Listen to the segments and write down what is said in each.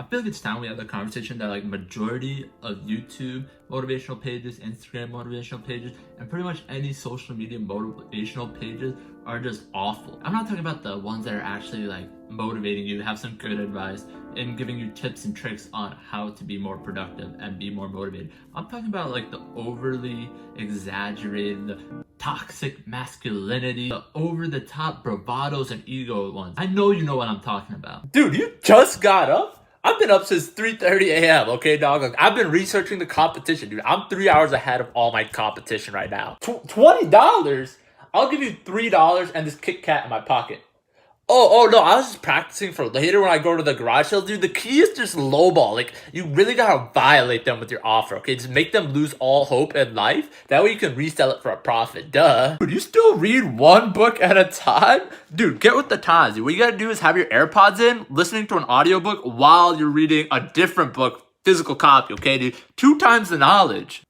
I feel like it's time we have the conversation that like majority of YouTube motivational pages, Instagram motivational pages, and pretty much any social media motivational pages are just awful. I'm not talking about the ones that are actually like motivating you, have some good advice, and giving you tips and tricks on how to be more productive and be more motivated. I'm talking about like the overly exaggerated, the toxic masculinity, the over-the-top bravados and ego ones. I know you know what I'm talking about. Dude, you just got up? I've been up since 3:30 a.m., okay, dog? Like, I've been researching the competition, dude. I'm 3 hours ahead of all my competition right now. $20? I'll give you $3 and this Kit Kat in my pocket. Oh no, I was just practicing for later when I go to the garage sale, dude. The key is just lowball. Like, you really gotta violate them with your offer, okay? Just make them lose all hope in life. That way you can resell it for a profit, duh. Dude, you still read one book at a time? Dude, get with the times, dude. What you gotta do is have your AirPods in, listening to an audiobook while you're reading a different book, physical copy, okay, dude? 2 times the knowledge.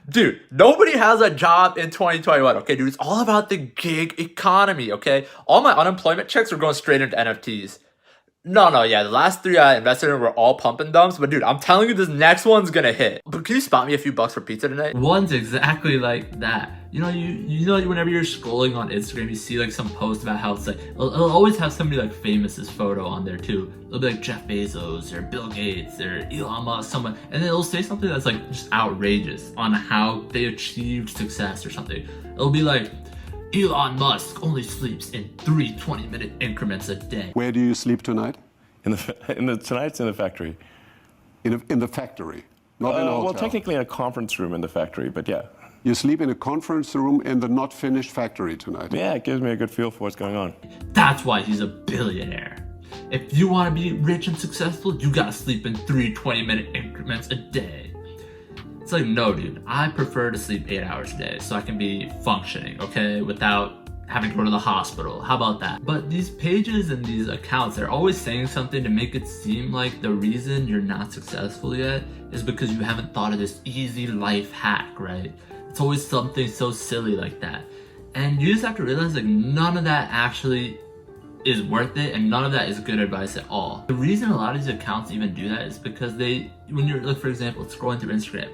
Dude, nobody has a job in 2021, okay, dude? It's all about the gig economy, okay? All my unemployment checks are going straight into NFTs. No, yeah, the last 3 I invested in were all pump and dumps, but dude, I'm telling you, this next one's gonna hit. But can you spot me a few bucks for pizza tonight? One's exactly like that. You know, whenever you're scrolling on Instagram, you see like some post about how it's like, it'll always have somebody like famous's photo on there too. It'll be like Jeff Bezos or Bill Gates or Elon Musk, someone, and then it'll say something that's like just outrageous on how they achieved success or something. It'll be like, Elon Musk only sleeps in 3 20-minute increments a day. Where do you sleep tonight? Tonight's in the factory. In the factory, not in a hotel. Well, technically in a conference room in the factory, but yeah. You sleep in a conference room in the not finished factory tonight. Yeah, it gives me a good feel for what's going on. That's why he's a billionaire. If you want to be rich and successful, you gotta sleep in 3 20-minute increments a day. It's like, no, dude, I prefer to sleep 8 hours a day so I can be functioning, okay, without having to go to the hospital. How about that? But these pages and these accounts, they're always saying something to make it seem like the reason you're not successful yet is because you haven't thought of this easy life hack, right? It's always something so silly like that. And you just have to realize like none of that actually is worth it, and none of that is good advice at all. The reason a lot of these accounts even do that is because when you're, like, for example, scrolling through Instagram,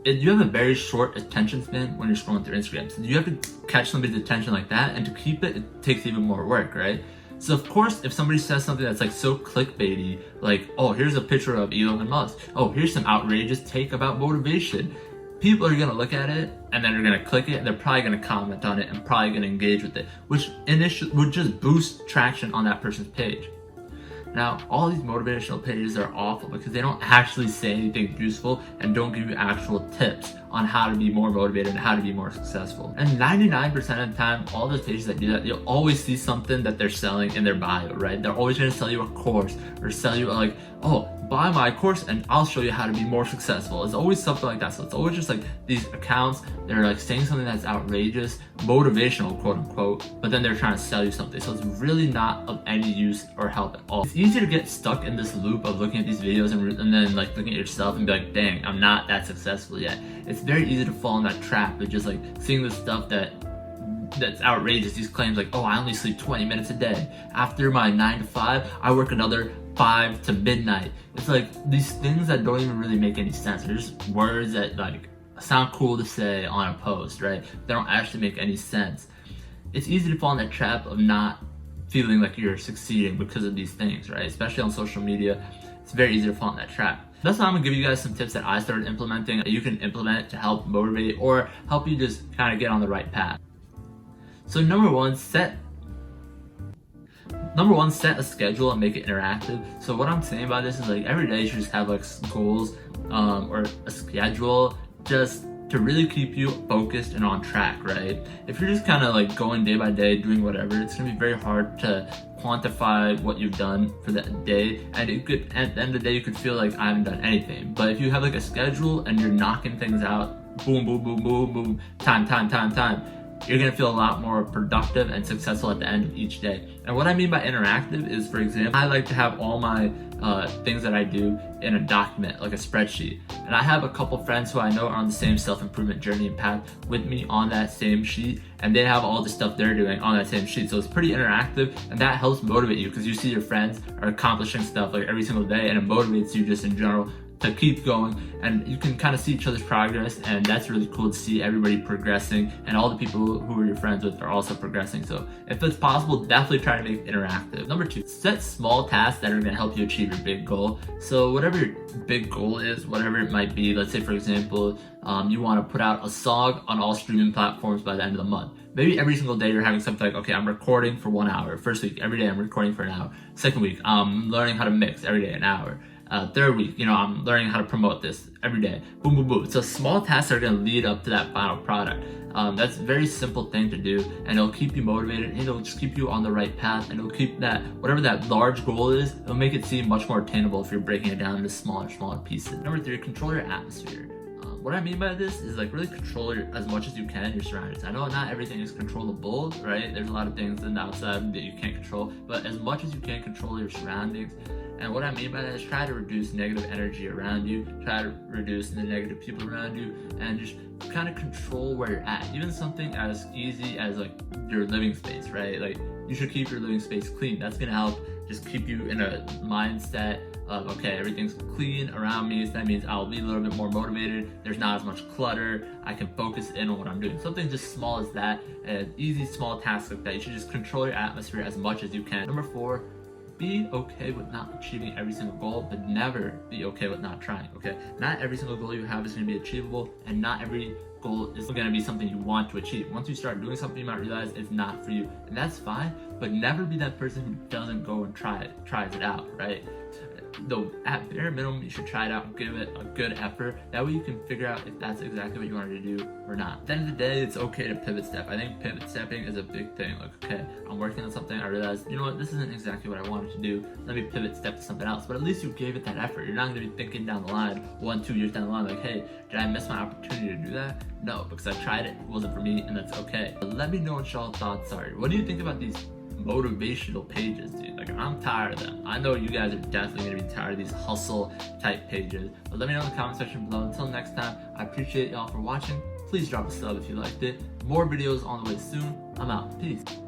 you have a very short attention span when you're scrolling through Instagram. So you have to catch somebody's attention like that, and to keep it, it takes even more work, right? So of course, if somebody says something that's like so clickbaity, like, oh, here's a picture of Elon Musk, oh, here's some outrageous take about motivation, people are gonna look at it and then they're gonna click it and they're probably gonna comment on it and probably gonna engage with it, which initially would just boost traction on that person's page. Now, all these motivational pages are awful because they don't actually say anything useful and don't give you actual tips on how to be more motivated and how to be more successful. And 99% of the time, all those pages that do that, you'll always see something that they're selling in their bio, right? They're always gonna sell you a course or sell you like, oh, buy my course and I'll show you how to be more successful. It's always something like that. So it's always just like these accounts, they're like saying something that's outrageous, motivational, quote unquote, but then they're trying to sell you something. So it's really not of any use or help at all. It's easy to get stuck in this loop of looking at these videos and then like looking at yourself and be like, dang, I'm not that successful yet. It's very easy to fall in that trap of just like seeing the stuff that's outrageous. These claims like, oh, I only sleep 20 minutes a day. After my 9 to 5, I work another 5 to midnight. It's like these things that don't even really make any sense. They're just words that like sound cool to say on a post, right? They don't actually make any sense. It's easy to fall in that trap of not feeling like you're succeeding because of these things, right? Especially on social media, it's very easy to fall in that trap. That's why I'm gonna give you guys some tips that I started implementing that you can implement to help motivate or help you just kind of get on the right path. So number one, set a schedule and make it interactive. So what I'm saying by this is like every day you should just have like goals or a schedule just to really keep you focused and on track, right? If you're just kind of like going day by day, doing whatever, it's gonna be very hard to quantify what you've done for that day, and it could, at the end of the day, you could feel like I haven't done anything. But if you have like a schedule and you're knocking things out, boom, boom, boom, boom, boom, time, you're gonna feel a lot more productive and successful at the end of each day. And what I mean by interactive is, for example, I like to have all my things that I do in a document, like a spreadsheet. And I have a couple friends who I know are on the same self-improvement journey and path with me on that same sheet, and they have all the stuff they're doing on that same sheet. So it's pretty interactive, and that helps motivate you because you see your friends are accomplishing stuff like every single day, and it motivates you just in general to keep going, and you can kind of see each other's progress, and that's really cool to see everybody progressing, and all the people who are your friends with are also progressing. So if it's possible, definitely try to make it interactive. Number 2, set small tasks that are going to help you achieve your big goal. So whatever your big goal is, whatever it might be, let's say for example, you want to put out a song on all streaming platforms by the end of the month. Maybe every single day you're having something like, okay, I'm recording for 1 hour. First week, every day I'm recording for an hour. Second week, I'm learning how to mix every day, an hour. Third week, I'm learning how to promote this every day. Boom, boom, boom. So small tasks are going to lead up to that final product. That's a very simple thing to do, and it'll keep you motivated, and it'll just keep you on the right path, and it'll keep that, whatever that large goal is, it'll make it seem much more attainable if you're breaking it down into smaller pieces. Number 3, control your atmosphere. What I mean by this is like really control as much as you can your surroundings. I know not everything is controllable, right? There's a lot of things in the outside that you can't control, but as much as you can, control your surroundings. And what I mean by that is try to reduce negative energy around you, try to reduce the negative people around you, and just kind of control where you're at. Even something as easy as like your living space, right? Like you should keep your living space clean. That's gonna help just keep you in a mindset of, okay, everything's clean around me, so that means I'll be a little bit more motivated. There's not as much clutter. I can focus in on what I'm doing. Something just small as that, an easy small task like that. You should just control your atmosphere as much as you can. Number 4, be okay with not achieving every single goal, but never be okay with not trying, okay? Not every single goal you have is gonna be achievable, and not every goal is gonna be something you want to achieve. Once you start doing something, you might realize it's not for you, and that's fine, but never be that person who doesn't go and tries it out, right? Though at bare minimum, you should try it out and give it a good effort. That way you can figure out if that's exactly what you wanted to do or not. At the end of the day, it's okay to pivot step. I think pivot stepping is a big thing. Like, okay, I'm working on something, I realized, you know what, this isn't exactly what I wanted to do. Let me pivot step to something else. But at least you gave it that effort. You're not gonna be thinking down the line, 1-2 years down the line, like, hey, did I miss my opportunity to do that? No, because I tried it wasn't for me, and that's okay. But let me know what y'all thoughts are. What do you think about these motivational pages, dude? Like, I'm tired of them. I know you guys are definitely gonna be tired of these hustle type pages, but let me know in the comment section below. Until next time, I appreciate y'all for watching. Please drop a sub if you liked it. More videos on the way soon. I'm out. Peace.